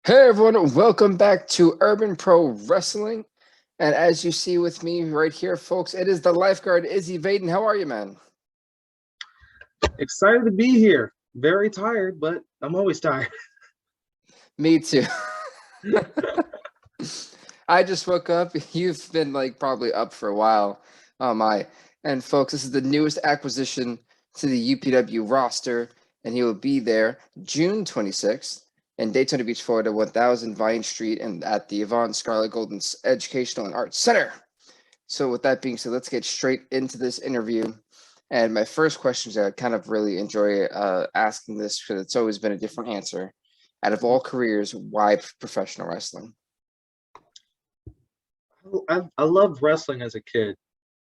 Hey everyone, welcome back to Urban Pro Wrestling. And as you see with me right here, folks, it is the Lifeguard Izzy Vaden. How are you, man? Excited to be here. Very tired, but I'm always tired. Me too. I just woke up. You've been probably up for a while. Oh my. And folks, this is the newest acquisition to the UPW roster, and he will be there June 26th in Daytona Beach, Florida, 1000 Vine Street, and at the Yvonne Scarlett Golden Educational and Arts Center. So with that being said, let's get straight into this interview. And my first question is, I kind of really enjoy asking this because it's always been a different answer. Out of all careers, why professional wrestling? I loved wrestling as a kid.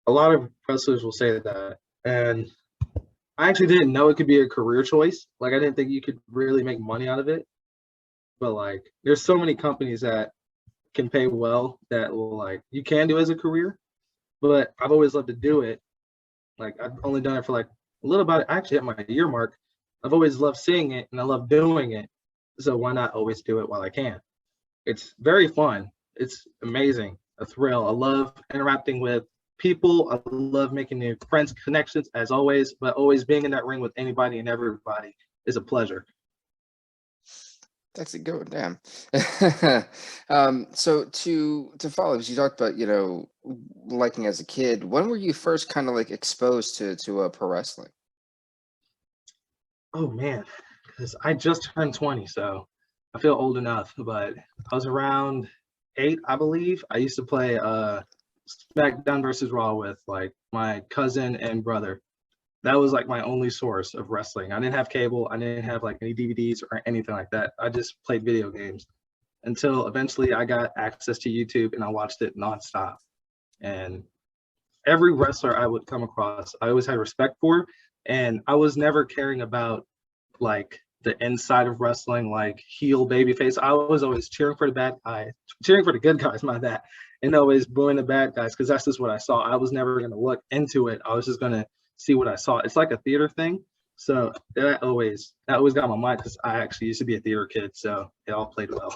A lot of wrestlers will say that. And I actually didn't know it could be a career choice. Like, I didn't think you could really make money out of it. But, like, there's so many companies that can pay well that will, like, you can do as a career. But I've always loved to do it. Like, I've only done it for, like, a little about it. Actually, at my year mark, I've always loved seeing it and I love doing it. So why not always do it while I can? It's very fun. It's amazing, a thrill. I love interacting with people. I love making new friends, connections, as always. But always being in that ring with anybody and everybody is a pleasure. That's a good one, damn. So to follow, because you talked about liking as a kid. When were you first kind of exposed to pro wrestling? Oh man, because I just turned 20, so I feel old enough. But I was around 8, I believe. I used to play SmackDown versus Raw with like my cousin and brother. That was like my only source of wrestling. I didn't have cable. I didn't have like any DVDs or anything like that. I just played video games until eventually I got access to YouTube and I watched it nonstop. And every wrestler I would come across, I always had respect for. And I was never caring about like the inside of wrestling, like heel babyface. I was always cheering for the bad guy, cheering for the good guys, my bad, and always booing the bad guys because that's just what I saw. I was never going to look into it. I was just going to see what I saw. It's like a theater thing. So that always got my mind because I actually used to be a theater kid. So it all played well.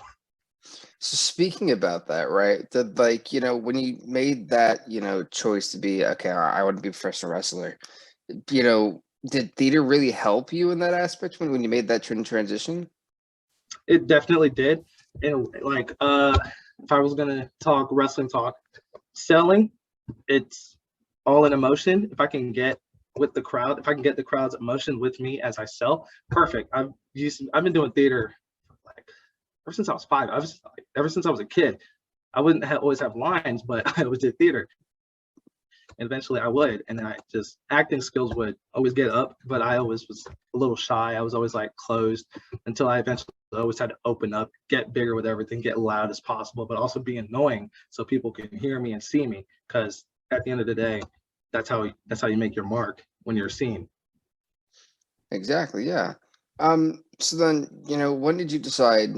So speaking about that, right? When you made that, choice to be, okay, I want to be a professional wrestler, did theater really help you in that aspect when you made that transition? It definitely did. And like if I was gonna talk wrestling talk, selling, it's all in emotion. If I can get with the crowd, if I can get the crowd's emotion with me as I sell, perfect. I've been doing theater like ever since I was 5. Ever since I was a kid. I wouldn't always have lines, but I always did theater. And eventually I would, and then I just acting skills would always get up, but I always was a little shy. I was always like closed until I eventually always had to open up, get bigger with everything, get loud as possible, but also be annoying so people can hear me and see me. Because at the end of the day, that's how you make your mark when you're seen. Exactly, yeah. So then, when did you decide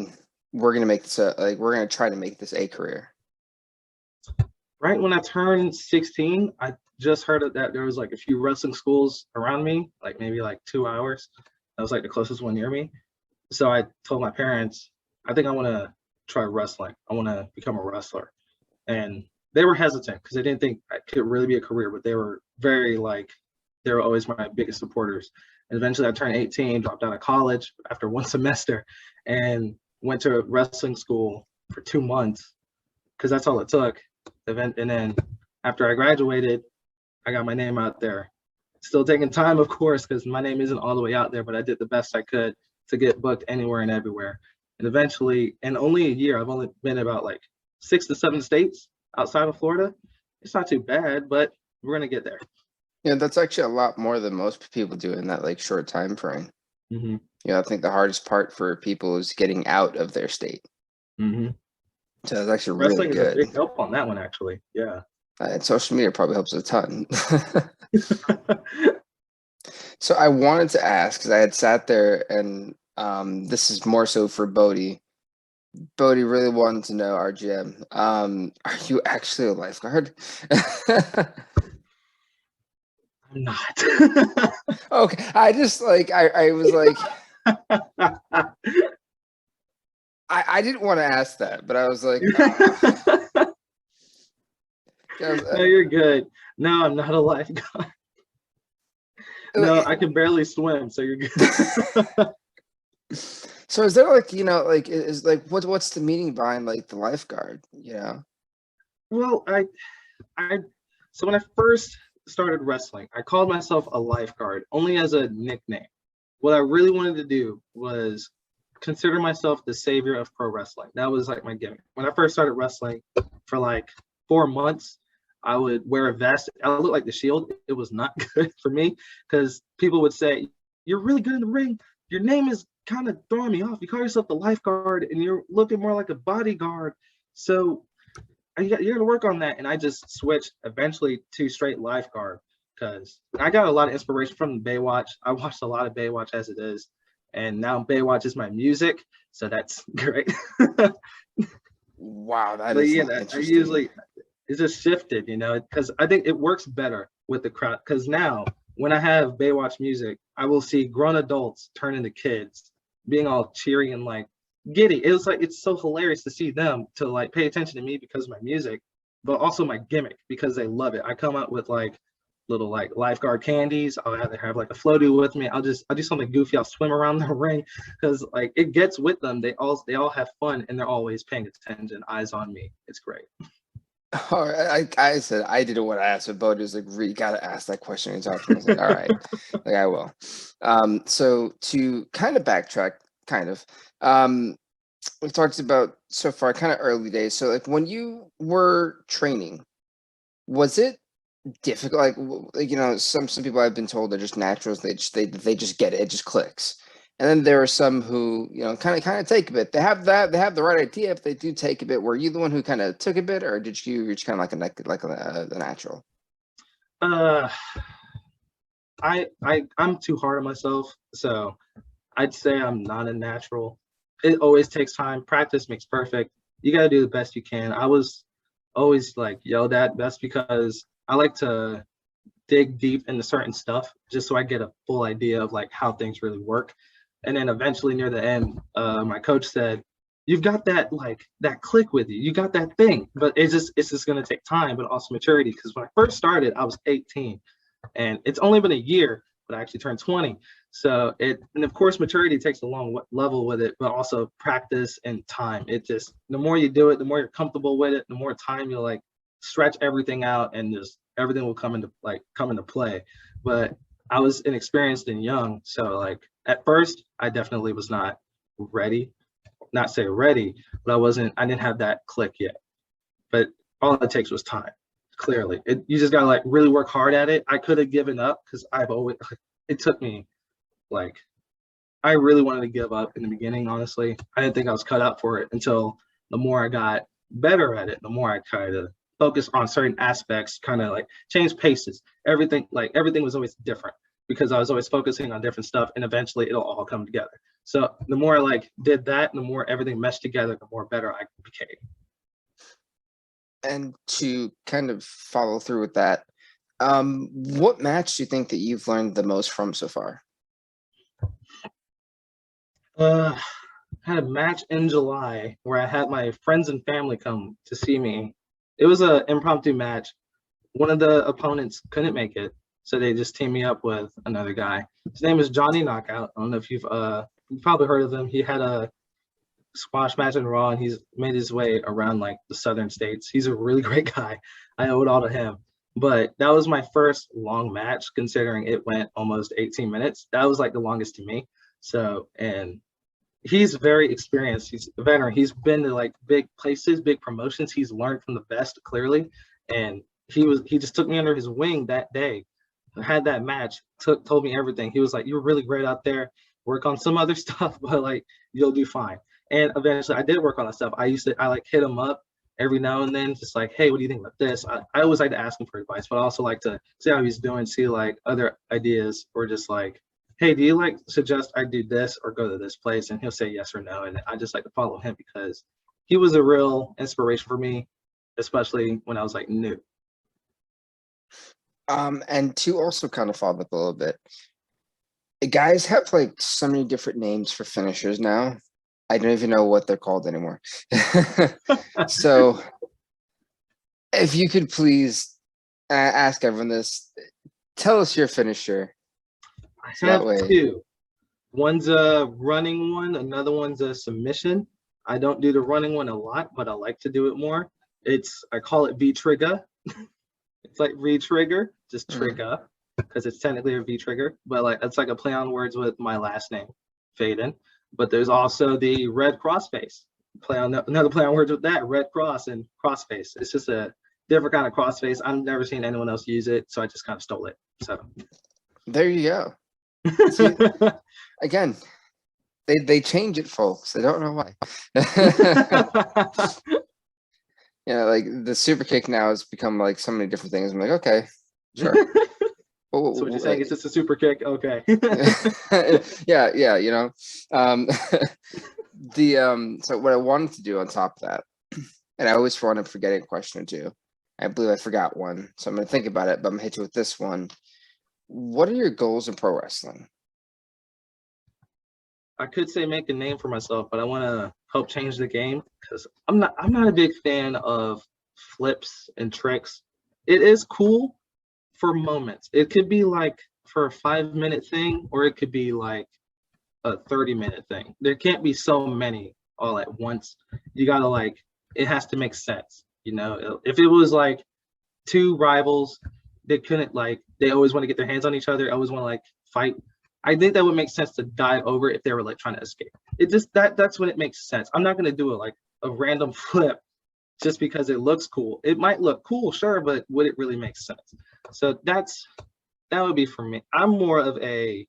we're gonna make this we're gonna try to make this a career? Right when I turned 16, I just heard that there was like a few wrestling schools around me, like maybe like 2 hours. That was like the closest one near me. So I told my parents, I think I want to try wrestling. I want to become a wrestler. And they were hesitant because they didn't think I could really be a career, but they were very like, they were always my biggest supporters. And eventually I turned 18, dropped out of college after one semester and went to wrestling school for 2 months because that's all it took. And then after I graduated, I got my name out there. Still taking time, of course, because my name isn't all the way out there, but I did the best I could to get booked anywhere and everywhere. And eventually, in only a year, I've only been about like 6 to 7 states outside of Florida. It's not too bad, but we're gonna get there. Yeah, that's actually a lot more than most people do in that short time frame. Mm-hmm. I think the hardest part for people is getting out of their state. Mm-hmm. So that's actually really Wrestling is a good. big help on that one, actually. Yeah. And social media probably helps a ton. So I wanted to ask, because I had sat there and this is more so for Bodie. Bodie really wanted to know, our GM, are you actually a lifeguard? I'm not. Okay, I just I was like, I didn't want to ask that, but I was like, No, you're good. No, I'm not a lifeguard. No, I can barely swim, so you're good. So is there like, like is like what's the meaning behind like the lifeguard, Well, I so when I first started wrestling, I called myself a lifeguard only as a nickname. What I really wanted to do was consider myself the savior of pro wrestling. That was like my gimmick. When I first started wrestling for like 4 months, I would wear a vest. I looked like the Shield. It was not good for me because people would say, "You're really good in the ring. Your name is kind of throwing me off. You call yourself the lifeguard, and you're looking more like a bodyguard. So you got to work on that." And I just switched eventually to straight lifeguard because I got a lot of inspiration from Baywatch. I watched a lot of Baywatch as it is, and now Baywatch is my music, so that's great. Wow, that But is yeah, I interesting. usually it's just shifted, because I think it works better with the crowd. Because now when I have Baywatch music, I will see grown adults turn into kids, being all cheery and like giddy. It was like it's so hilarious to see them to like pay attention to me because of my music, but also my gimmick because they love it. I come out with like little like lifeguard candies. I'll either have like a floaty with me. I'll do something goofy. I'll swim around the ring because like it gets with them. They all have fun and they're always paying attention, eyes on me. It's great. All right, I said I didn't want to ask, but Bo was like, "You gotta ask that question." When you talk to me, I was like, "All right, like I will." So to kind of backtrack, kind of, um, we talked about so far, kind of early days. So like when you were training, was it difficult? Like some people I've been told they're just naturals. They just get it. It just clicks. And then there are some who kind of take a bit. They have the right idea, but they do take a bit. Were you the one who kind of took a bit, or did you just kind of like a natural? Uh, I'm too hard on myself, so I'd say I'm not a natural. It always takes time. Practice makes perfect. You got to do the best you can. I was always like yelled at. That's because I like to dig deep into certain stuff just so I get a full idea of like how things really work. And then eventually near the end, my coach said, "You've got that click with you. You got that thing, but it's just gonna take time, but also maturity." Because when I first started, I was 18, and it's only been a year, but I actually turned 20. So and of course maturity takes a long level with it, but also practice and time. It just the more you do it, the more you're comfortable with it, the more time you'll like stretch everything out, and just everything will come into play. But I was inexperienced and young, so like at first I definitely was not ready. Not say ready, but I didn't have that click yet. But all it takes was time. Clearly, you just gotta like really work hard at it. I could have given up because I've always. It took me like I really wanted to give up in the beginning. Honestly, I didn't think I was cut out for it until the more I got better at it, the more I kind of focused on certain aspects, kind of like change paces. Everything was always different because I was always focusing on different stuff, and eventually it'll all come together. So the more I like did that, the more everything meshed together, the more better I became. And to kind of follow through with that, what match do you think that you've learned the most from so far? Uh, had a match in July where I had my friends and family come to see me. It was an impromptu match. One of the opponents couldn't make it, so they just teamed me up with another guy. His name is Johnny Knockout. I don't know if you've probably heard of him. He had a squash match in Raw, and he's made his way around like the southern states. He's a really great guy. I owe it all to him. But that was my first long match, considering it went almost 18 minutes. That was like the longest to me. So, and he's very experienced. He's a veteran. He's been to like big places, big promotions. He's learned from the best clearly, and he just took me under his wing that day. Had that match, told me everything. He was like, "You're really great out there. Work on some other stuff, but like you'll do fine." And eventually, I did work on that stuff. I like hit him up every now and then, just like, "Hey, what do you think about this?" I always like to ask him for advice, but I also like to see how he's doing, see like other ideas, or just like, "Hey, do you like suggest I do this or go to this place?" And he'll say yes or no. And I just like to follow him because he was a real inspiration for me, especially when I was like new. And to also kind of follow up a little bit, guys have like so many different names for finishers now. I don't even know what they're called anymore. So if you could please ask everyone this, tell us your finisher. I So that have way, two. One's a running one, another one's a submission. I don't do the running one a lot, but I like to do it more. I call it V trigger. It's like re-trigger, just trigger, because it's technically a V-trigger, but like it's like a play on words with my last name, Vaden. But there's also the red crossface. Another play on words with that, red cross and crossface. It's just a different kind of crossface. I've never seen anyone else use it, so I just kind of stole it. So there you go. See, again, they change it, folks. I don't know why. Yeah, like the super kick now has become like so many different things. I'm like, okay, sure. So what you're saying is it's a super kick? Okay. yeah, you know. So what I wanted to do on top of that, and I always want to forget a question or two. I believe I forgot one, so I'm gonna think about it, but I'm gonna hit you with this one. What are your goals in pro wrestling? I could say make a name for myself, but I want to help change the game because I'm not a big fan of flips and tricks. It is cool for moments. It could be like for a 5 minute thing, or it could be like a 30-minute thing. There can't be so many all at once. You gotta like it has to make sense. You know, if it was like two rivals, they couldn't like they always want to get their hands on each other, always want to like fight. I think that would make sense to dive over if they were like trying to escape. It just that's when it makes sense. I'm not gonna do it like a random flip just because it looks cool. It might look cool, sure, but would it really make sense? So that would be for me. I'm more of a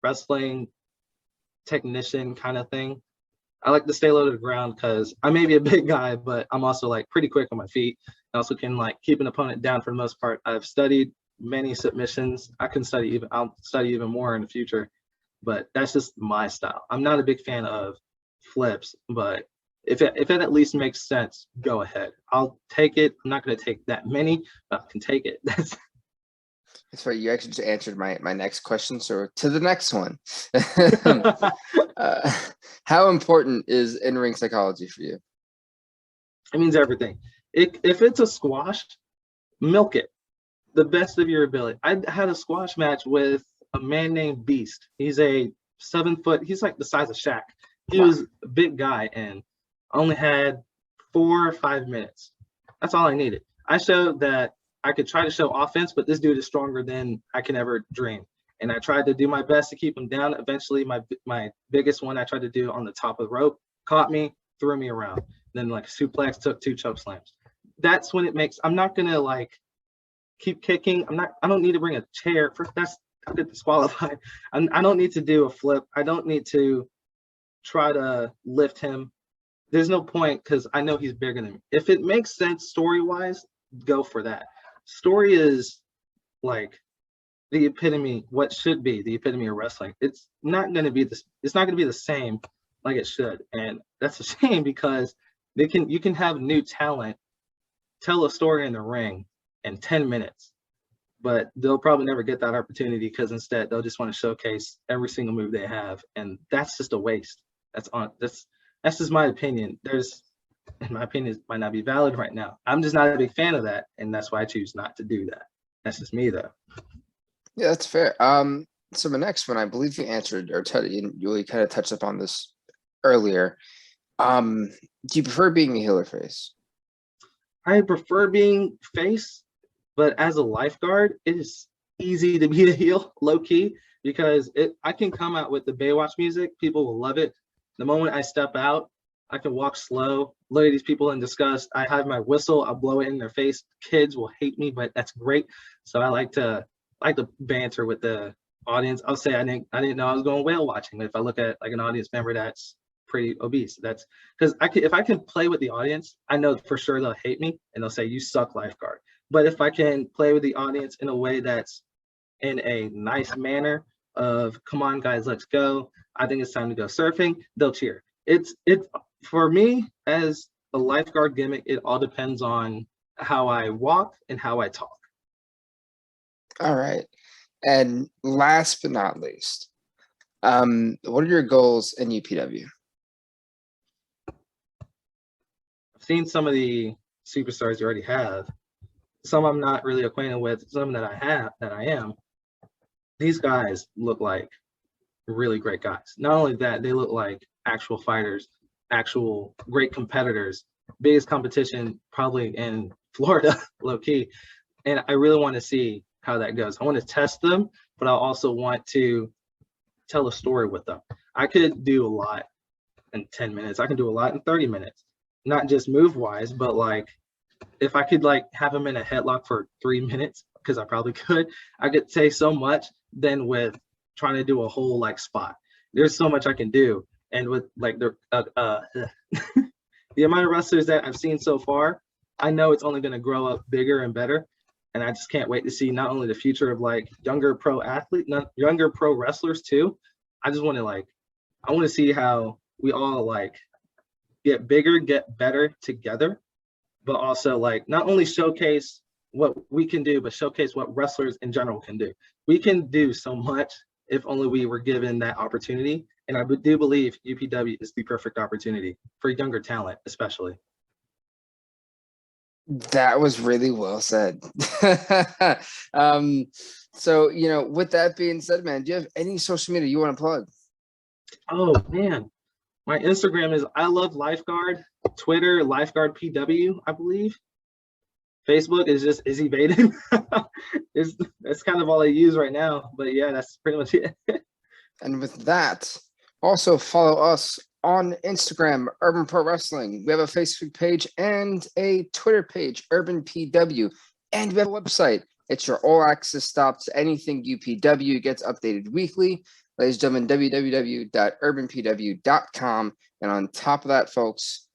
wrestling technician kind of thing. I like to stay low to the ground because I may be a big guy, but I'm also like pretty quick on my feet. I also can like keep an opponent down for the most part. I've studied many submissions. I'll study even more in the future, but that's just my style. I'm not a big fan of flips, but if it at least makes sense, go ahead. I'll take it. I'm not going to take that many, but I can take it. That's right. You actually just answered my next question. So to the next one. How important is in-ring psychology for you? It means everything. If it's a squash, milk it the best of your ability. I had a squash match with a man named Beast. He's a 7 foot. He's like the size of Shaq. He was a big guy, and I only had 4 or 5 minutes. That's all I needed. I showed that I could try to show offense, but this dude is stronger than I can ever dream. And I tried to do my best to keep him down. Eventually, my biggest one I tried to do on the top of the rope caught me, threw me around. Then like a suplex, took 2 choke slams. That's when it makes. I'm not gonna like keep kicking. I don't need to bring a chair. First, I'll get disqualified. I don't need to do a flip. I don't need to try to lift him. There's no point because I know he's bigger than me. If it makes sense story-wise, go for that. Story is like the epitome, what should be the epitome of wrestling. It's not gonna be the same like it should. And that's a shame because you can have new talent tell a story in the ring in 10 minutes, but they'll probably never get that opportunity because instead they'll just want to showcase every single move they have, and that's just a waste. That's just my opinion. In my opinion, it might not be valid right now. I'm just not a big fan of that, and that's why I choose not to do that. That's just me, though. Yeah, that's fair. So the next one, I believe you answered or you kind of touched upon this earlier. Do you prefer being a heel or face? I prefer being face, but as a lifeguard, it is easy to be a heel, low key, because I can come out with the Baywatch music, people will love it. The moment I step out, I can walk slow, look at these people in disgust. I have my whistle, I'll blow it in their face. Kids will hate me, but that's great. So I like to banter with the audience. I'll say I didn't know I was going whale watching, but if I look at like an audience member that's pretty obese, that's because if I can play with the audience, I know for sure they'll hate me and they'll say you suck, lifeguard. But if I can play with the audience in a way that's in a nice manner of come on guys, let's go, I think it's time to go surfing, they'll cheer. It's for me as a lifeguard gimmick, it all depends on how I walk and how I talk. All right. And last but not least, what are your goals in UPW? I've seen some of the superstars you already have. Some I'm not really acquainted with. Some that I am. These guys look like really great guys. Not only that, they look like actual fighters, actual great competitors. Biggest competition probably in Florida, low key. And I really want to see how that goes. I want to test them, but I also want to tell a story with them. I could do a lot in 10 minutes. I can do a lot in 30 minutes. Not just move wise, but like if I could like have them in a headlock for 3 minutes, because I probably could, I could say so much than with trying to do a whole like spot. There's so much I can do. And with like the the amount of wrestlers that I've seen so far, I know it's only going to grow up bigger and better. And I just can't wait to see not only the future of like younger pro younger pro wrestlers too. I just want to like, I want to see how we all like get bigger, get better together, but also like not only showcase what we can do, but showcase what wrestlers in general can do. We can do so much if only we were given that opportunity. And I do believe UPW is the perfect opportunity for younger talent, especially. That was really well said. So, you know, with that being said, man, do you have any social media you want to plug? Oh man, my Instagram is I love Lifeguard. Twitter, Lifeguard PW, I believe. Facebook is just Izzy Vaden. That's kind of all I use right now. But yeah, that's pretty much it. And with that, also follow us on Instagram, Urban Pro Wrestling. We have a Facebook page and a Twitter page, Urban PW. And we have a website. It's your all-access stop to anything UPW. It gets updated weekly. Ladies and gentlemen, www.urbanpw.com. And on top of that, folks,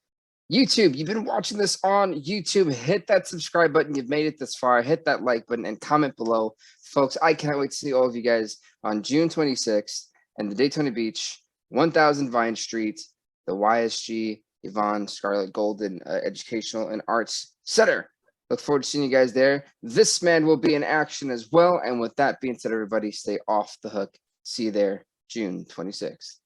YouTube, you've been watching this on YouTube. Hit that subscribe button. You've made it this far. Hit that like button and comment below. Folks, I cannot wait to see all of you guys on June 26th and the Daytona Beach, 1000 Vine Street, the YSG Yvonne Scarlett Golden Educational and Arts Center. Look forward to seeing you guys there. This man will be in action as well. And with that being said, everybody, stay off the hook. See you there, June 26th.